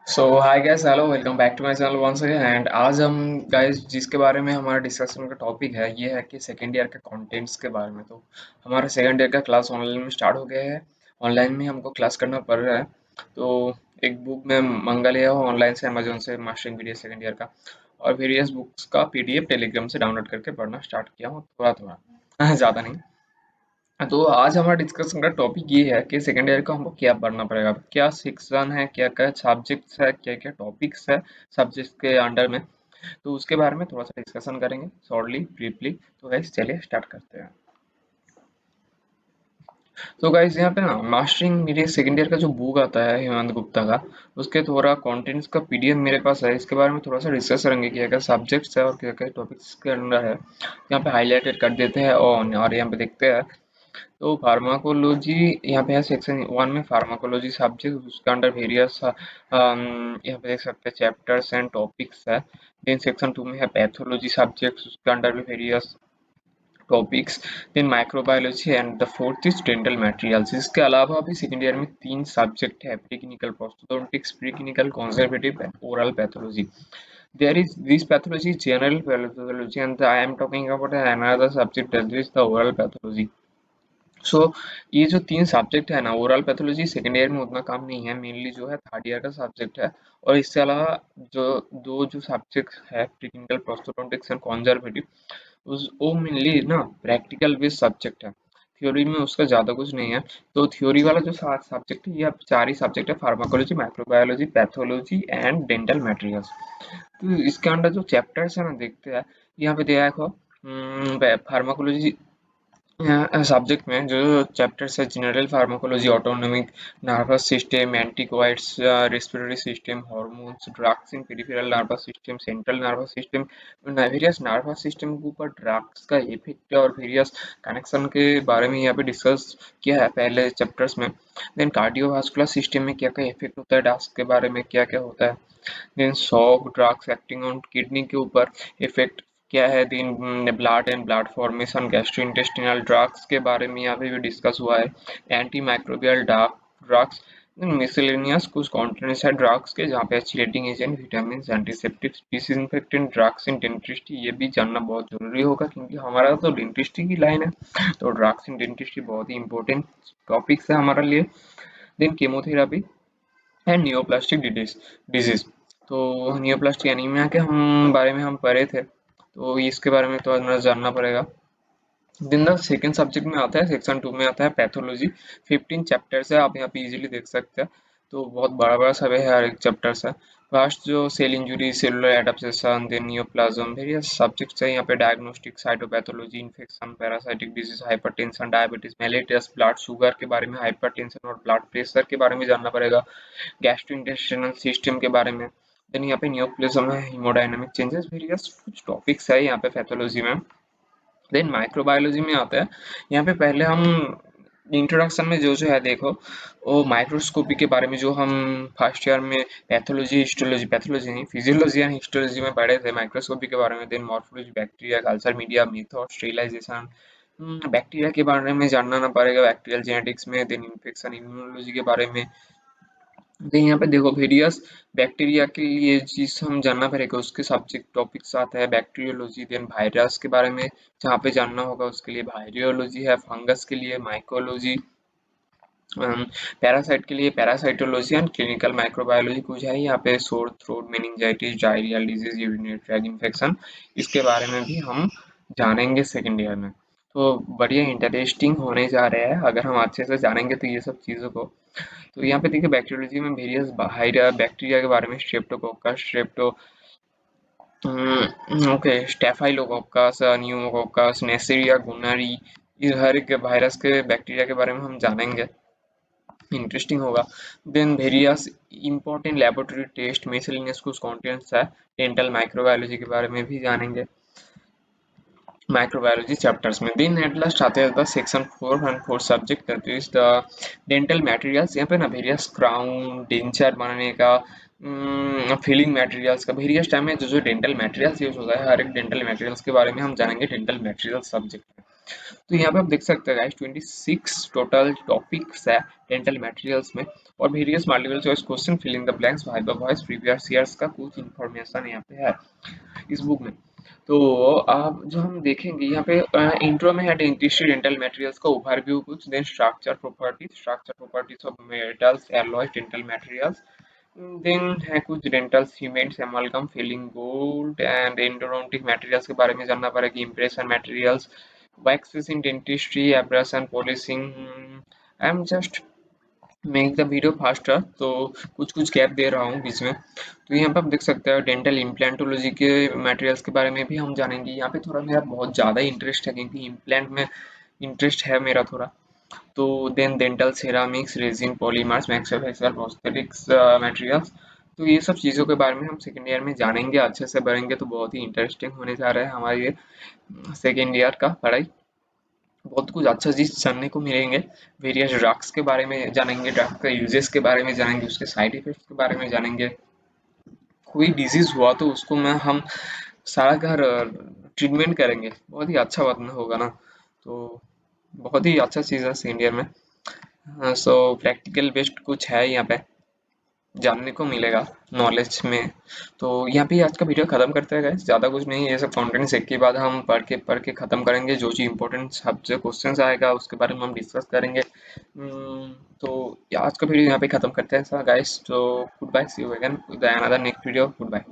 So hi guys, hello, welcome back to my channel once again. And आज हम guys जिसके बारे में हमारा डिस्कशन का टॉपिक है ये है कि सेकेंड ईयर के कंटेंट्स के बारे में। तो हमारा सेकेंड ईयर का क्लास ऑनलाइन में स्टार्ट हो गया है। ऑनलाइन में हमको क्लास करना पड़ रहा है। तो एक बुक मैं मंगा लिया हूँ ऑनलाइन से, अमेजोन से, मास्टरिंग पीडीएफ सेकेंड ईयर का। और वेरियस बुक्स का पीडीएफ टेलीग्राम से डाउनलोड करके पढ़ना स्टार्ट किया हूँ, थोड़ा थोड़ा ज़्यादा नहीं। तो आज हमारा डिस्कशन का टॉपिक ये है कि सेकेंड ईयर को हमको क्या पढ़ना पड़ेगा, क्या सेक्शन है, क्या क्या सब्जेक्ट्स है, क्या क्या टॉपिक्स है सब्जेक्ट्स के अंडर में। तो उसके बारे में थोड़ा सा डिस्कशन करेंगे शॉर्टली ब्रीफली। तो गाइस चलिए स्टार्ट करते हैं। तो गाइस यहाँ पे ना मास्टरिंग मेरे सेकेंड ईयर का जो बुक आता है हेमंत गुप्ता का, उसके थोड़ा कंटेंट्स का पीडीएफ मेरे पास है। इसके बारे में थोड़ा सा डिस्कस करेंगे क्या क्या सब्जेक्ट्स है और क्या क्या टॉपिक्स के अंडर है। यहाँ पे हाईलाइटेड कर देते हैं और यहाँ पे देखते हैं। तो फार्माकोलॉजी यहाँ पे है, सेक्शन वन में फार्माकोलॉजी सब्जेक्ट, उसके अंडर वेरियस यहाँ पे देख सकते हैं चैप्टर्स एंड टॉपिक्स है। देन सेक्शन टू में है पैथोलॉजी सब्जेक्ट, उसके अंडर भी various topics. Then microbiology and the fourth is dental materials. इसके अलावा भी सेकेंड ईयर में तीन सब्जेक्ट है, pre clinical prosthodontics, pre clinical conservative and oral pathology. There is this pathology is general pathology, and I am talking about another subject that is the oral pathology. सो ये जो तीन subject है ना, oral pathology second year में उतना काम नहीं है, मेनली जो है थर्ड ईयर का सब्जेक्ट है। और इससे अलावा जो दो जो सब्जेक्ट है, टेक्निकल प्रोस्थोडोंटिक्स एंड कंजर्वेटिव, उस वो मेनली ना प्रैक्टिकल बेस्ड सब्जेक्ट है। थ्योरी में उसका ज़्यादा कुछ नहीं है। तो थ्योरी वाला जो सात सब्जेक्ट है, ये अब चार ही सब्जेक्ट है, pharmacology, microbiology, pathology and dental materials. तो इसके अंदर जो चैप्टर्स है ना, देखते हैं। यहाँ पे दिया है फार्माकोलॉजी सब्जेक्ट में जो चैप्टर्स है, general pharmacology, autonomic nervous system, autacoids, respiratory system, hormones, drugs in peripheral nervous system, central nervous system, various nervous system के ऊपर ड्रग्स का इफेक्ट और वेरियस कनेक्शन के बारे में यहाँ पे डिस्कस किया है पहले चैप्टर्स में। देन कार्डियोवास्कुलर सिस्टम में क्या क्या इफेक्ट होता है, ड्रग्स के बारे में क्या क्या होता है। Then shock drugs acting on kidney के ऊपर इफेक्ट क्या है। Then blood and blood formation, gastrointestinal drugs के बारे में यहाँ पे भी डिस्कस हुआ है। एंटी माइक्रोबियल ड्रग्स, मिसलेनियस कुछ कॉन्टेंट्स है ड्रग्स के, जहाँ पे chelating agent, vitamin, antiseptics, disinfectant, drugs in dentistry, ये भी जानना बहुत जरूरी होगा क्योंकि हमारा तो डेंटिस्ट्री की लाइन है। तो ड्रग्स इन डेंटिस्ट्री बहुत ही इंपॉर्टेंट टॉपिक्स है हमारे लिए। Then chemotherapy and neoplastic disease. तो नियोप्लास्टिक एनीमिया के हम बारे में हम पढ़े थे, तो इसके बारे में तो हमें जानना पड़ेगा। दिन द सेकेंड सब्जेक्ट में आता है, सेक्शन टू में आता है पैथोलॉजी। 15 चैप्टर्स है, आप यहाँ पे इजीली देख सकते हैं। तो बहुत बड़ा बड़ा सब है, हर एक चैप्टर्स है। फर्स्ट जो cell injury, cellular adaptation, then neoplasm, various subjects है यहाँ पे। Diagnostic, cytopathology, infection, parasitic disease, hypertension, diabetes, mellitus, blood sugar के बारे में, हाइपरटेंशन और ब्लड प्रेशर के बारे में जानना पड़ेगा। गैस्ट्रोइंटेस्टिनल सिस्टम के बारे में। देन यहाँ पे नियोप्लाज्म है, हीमोडायनामिक चेंजेस, वेरियस कुछ टॉपिक्स है यहाँ पे पैथोलॉजी में। देन माइक्रोबायोलॉजी में आता है। यहाँ पे पहले हम इंट्रोडक्शन में जो जो है देखो, वो माइक्रोस्कोपी के बारे में जो हम फर्स्ट ईयर में पैथोलॉजी, हिस्टोलॉजी, पैथोलॉजी नहीं, फिजियोलॉजी एंड हिस्टोलॉजी में पढ़े थे माइक्रोस्कोपी के बारे में। Then morphology, bacteria, culture media, method, sterilisation, bacteria के बारे में जानना ना पड़ेगा, बैक्टीरियल जेनेटिक्स में। देन इन्फेक्शन इम्यूनोलॉजी के बारे में। तो यहाँ पे देखो वेरियस बैक्टीरिया के लिए चीज हम जानना पड़ेगा, उसके सब्जेक्ट टॉपिक्स आता है बैक्टीरियोलॉजी। देन वायरस के बारे में जहाँ पे जानना होगा उसके लिए वायरियोलॉजी है। फंगस के लिए माइकोलॉजी, पैरासाइट के लिए पैरासाइटोलॉजी एंड क्लिनिकल माइक्रोबायोलॉजी कुछ है यहाँ पे। Sore throat, meningitis, diarrhoeal disease, urinary track infection, इसके बारे में भी हम जानेंगे सेकेंड ईयर में। तो बढ़िया इंटरेस्टिंग होने जा रहे हैं अगर हम अच्छे से जानेंगे तो ये सब चीज़ों को। तो यहाँ पे देखिए बैक्टीरियोलॉजी में वेरियस बैक्टीरिया के बारे में, streptococcus, okay, staphylococcus, pneumococcus, neisseria, gonorrhoea, ये हर एक वायरस के बैक्टीरिया के बारे में हम जानेंगे, इंटरेस्टिंग होगा। Then various important laboratory test, miscellaneous कुछ कंटेंट्स है। डेंटल माइक्रोबायोलॉजी के बारे में भी जानेंगे माइक्रोबायोलॉजी चैप्टर्स में। देन एट लास्ट आते हैं the section four and fourth subject, that is the dental materials. यहाँ पे ना वेरियस क्राउन, डेंचर बनाने का, फिलिंग मटेरियल्स का, वेरियस टाइम में जो जो डेंटल मटेरियल्स यूज होता है, हर एक डेंटल मटेरियल्स के बारे में हम जानेंगे डेंटल मटेरियल सब्जेक्ट में। तो यहाँ पे आप देख सकते हैं गाइस 26 टोटल टॉपिक्स है डेंटल मटेरियल्स में, और various multiple choice question filling the blanks by the voice previous years का कुछ इंफॉर्मेशन यहाँ पे है इस बुक में। तो आप जो हम देखेंगे यहाँ पे इंट्रो में है डेंटिस्ट्री डेंटल मटेरियल्स का ओवरव्यू कुछ, then structure properties of metals alloys dental materials, then है कुछ dental cements amalgam filling gold and endodontic materials के बारे में जानना पड़ेगा, impression materials, waxes in dentistry, abrasion, polishing. I am just make the video faster, तो कुछ कुछ गैप दे रहा हूँ बीच में। तो यहाँ पे आप देख सकते हैं डेंटल इम्प्लांटोलॉजी के मटेरियल्स के बारे में भी हम जानेंगे। यहाँ पे थोड़ा मेरा बहुत ज़्यादा इंटरेस्ट है क्योंकि इम्प्लांट में इंटरेस्ट है मेरा थोड़ा। तो then dental ceramics resin polymers maxillofacial prosthetics materials, तो ये सब चीज़ों के बारे में हम सेकेंड ईयर में जानेंगे, अच्छे से बढ़ेंगे, तो बहुत ही इंटरेस्टिंग होने जा रहा है हमारे ये सेकेंड ईयर का पढ़ाई। बहुत कुछ अच्छा चीज जानने को मिलेंगे, वेरियस ड्रग्स के बारे में जानेंगे, ड्रग का यूजेस के बारे में जानेंगे, उसके साइड इफेक्ट्स के बारे में जानेंगे। कोई डिजीज हुआ तो उसको मैं हम सारा घर ट्रीटमेंट करेंगे, बहुत ही अच्छा बात ना होगा ना। तो बहुत ही अच्छा चीज़ है सेकेंड ईयर में। सो प्रैक्टिकल बेस्ड कुछ है यहाँ पे जानने को मिलेगा नॉलेज में। तो यहाँ पे आज का वीडियो खत्म करते हैं गाइस, ज़्यादा कुछ नहीं, ये सब कंटेंट्स एक के बाद हम पढ़ के खत्म करेंगे, जो चीज़ इंपॉर्टेंट सब्जेक्ट क्वेश्चंस आएगा उसके बारे में हम डिस्कस करेंगे। तो आज का वीडियो यहाँ पे खत्म करते हैं गाइस, तो good bye, see you again with another next video, good bye.